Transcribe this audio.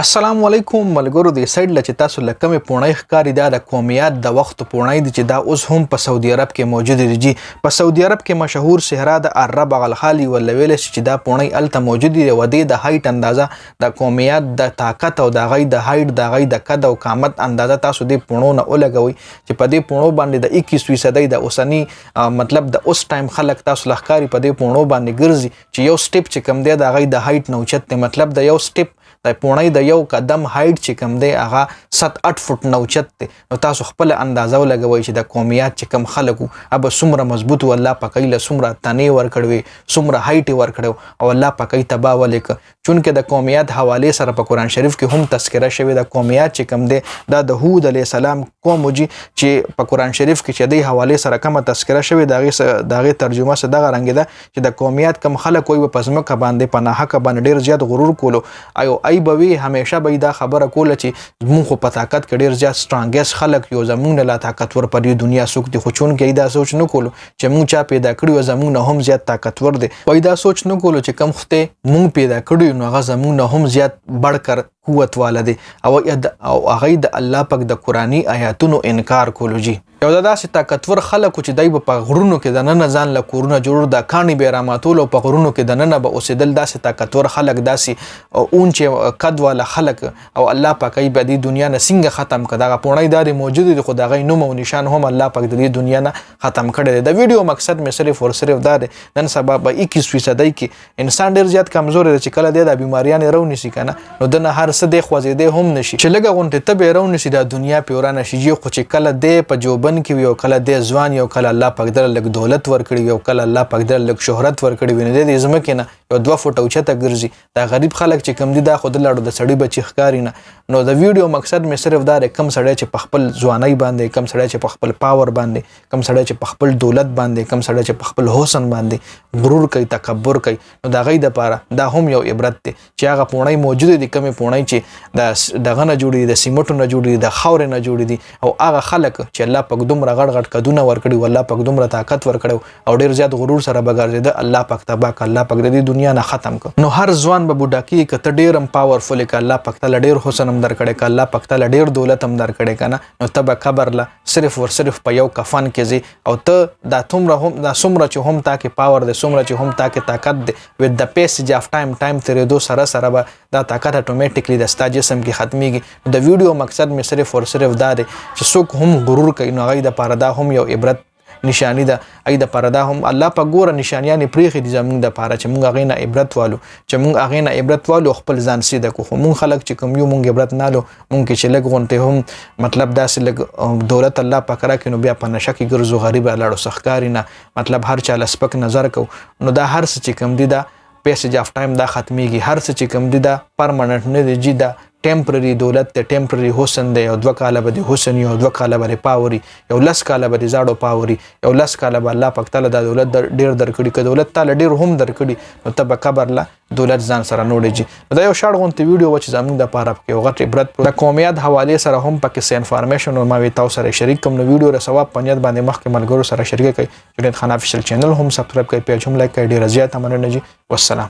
السلام علیکم ملګرو د سایډ لچ تاسو لکه پونای ښکاری دا د قومیات د وخت پونای دي چې دا اوس هم په سعودي عرب کې موجود دي په سعودي عرب کې مشهور صحرا د عرب غلخالي ولویل چې دا پونای الته موجود دي و د هایټ اندازه د قومیات د طاقت او د غي د هایټ د غي د قد او قامت اندازه تاسو د پونو نه ولګوي چې په دې پونو باندې د 21% د اوسنی مطلب د اوس ټایم خلک تاسو لخکاری په دې پونو باندې ګرځي چې یو سټپ چې کم دی د غي د هایټ نو چت مطلب د یو سټپ د پونای د یو قدم هایټ چې کم دی هغه 7-8 فوټ نوچت دی نو تاسو خپل اندازه ولګوئ چې د قومیات چې کم خلکو اب څومره مضبوط الله پاک له څومره تنې ورکړوي څومره هایټ ورکړو او الله پاک تبا ولیک چونکه د قومیات حواله سره په قران شریف کې هم تذکرہ شوی د قومیات چې کم دی دا د هود علی السلام قوم چې په قران شریف کې چې د حواله سره کومه تذکرہ شوی دغه ترجمه سره دغه رنګ ده چې د قومیات کم خلک وي په پزمکه باندې په ناحقه باندې ډیر زیات غرور کولو ای بوي همیشه به دا خبره کوله چې موږ خو په طاقت کې ډیر زیات سترانګس خلک یو زمونږ لا طاقتور په دې دنیا سوک دي خو چون کې دا سوچ نه کولو چې موږ چا پیدا کړی زمونږ نه هم زیات طاقتور دي پیدا سوچ نه کولو چې کم خته موږ پیدا کړی نو هغه زمونږ نه هم زیات بڑکر قوت والده او هغه د الله پاک د قرآنی آیاتونو انکار کولو جی یو داسې طاقتور خلکو چې دای په غرونو کې د نن ځان له کورونه جوړ د کانی بیراماتول او په غرونو کې د نن به اوسېدل داسې طاقتور خلک داسې اون چې قد والا خلک او الله پاک ای په دې دنیا نه څنګه ختم کړه دا پونای داري موجود دي خو دغه نوم او نشان هم الله پاک د دې دنیا نه ختم کړي د ویډیو مقصد مې صرف اور صرف دا نن سبا په 21% کې انسان ډیر زیات کمزور دی چې کله د بیماریاں رونی سي کنه نو د هر څه د خوځیدې هم نشي چې لګه غونټه ته به رونی سي د دنیا پیورانه شي خو چې کله د په جوبن کې یو کله د ځوان یو کله الله پاک در لګ دولت ورکړي یو کله الله پاک در لګ شهرت ورکړي ویني د زمکه نه یو 2 فوټ اوچته ګرځي دا غریب خلک چې کم دي دا خود لاړو د سړی بچی ښکاری نه نو د ویډیو مقصد مې صرف دا کم سړی چې په خپل ځواني باندې کم سړی چې په خپل پاور باندې کم سړی چې په خپل دولت باندې کم سړی چې په خپل حسن باندې غرور کوي تکبر کوي نو دا غي د پاره دا هم یو عبرت دی چې هغه پونای موجود دي کمه پونای چې دغه نه جوړي د سیمټو نه جوړي د خاور نه جوړي دي او هغه خلک چې الله پاک دومره غړ کدونه ورکړي والله پاک دومره طاقت ورکړو او ډیر زیات غرور سره بګرځي الله پاک تبارک الله پاک د دنیا نه ختم کړ نو هر ځوان به بوډا کی کته ډیرم پاورفل ک الله پاک تعالی ډیر حسن هم درکړي ک الله پاک تعالی ډیر دولت هم درکړي کنه نو تب قبر لا صرف ور صرف په یو کفن کې زی او ته دا تومره هم دا سمره چې هم تا کې پاور د سمره چې هم تا کې طاقت دی with the passage of time ترې دو سره به دا طاقت اتوماتیکلی د ستا جسم کې ختميږي د ویډیو مقصد مې صرف ور صرف دا دی چې څوک هم غرور کوي نو غي د پاره دا هم یو عبرت نشانی ده ای د پردا هم الله په ګوره نشانیان پریخي دي زمونږ د پاره چې مونږ غینه عبرت والو چې مونږ غینه عبرت والو خپل ځان سیده کو مونږ خلک چې کوم یو مونږ عبرت نالو مونږ چې لګ غونته هم مطلب داسې لګ دولت الله پاک را کینو بیا په نشه کې ګرځو غریب لاړو سخکاری نه مطلب هر چا لسپک نظر کو نو دا هر څه چې کم دي دا پیسج اف ټایم دا ختميږي هر څه چې کم دي دا پرمننت نه دی دا ټیمپرری دولت ته ټیمپرری حسن دی او 2 کاله به حسن یو 2 کاله به پاوري یو 10 کاله به زاړو پاوري یو 10 کاله به الله پاک تعالی د دولت ډیر درکړي ک دولت تعالی ډیر هم درکړي نو ته قبر لا دولت ځان سره نوړي دا یو شاړ غونته ویډیو و چې زموږ د پاره کې وغټ عبرت د قومیت حواله سره هم پکې سه انفارمیشن او ما وی تاسو سره شریک کوم نو ویډیو را ثواب پنځت باندې مخکې ملګرو سره شریک کړئ جنید خان افیشل چینل هم سبسکرایب کړئ پیج هم لایک کړئ ډیر زیات مننه جی والسلام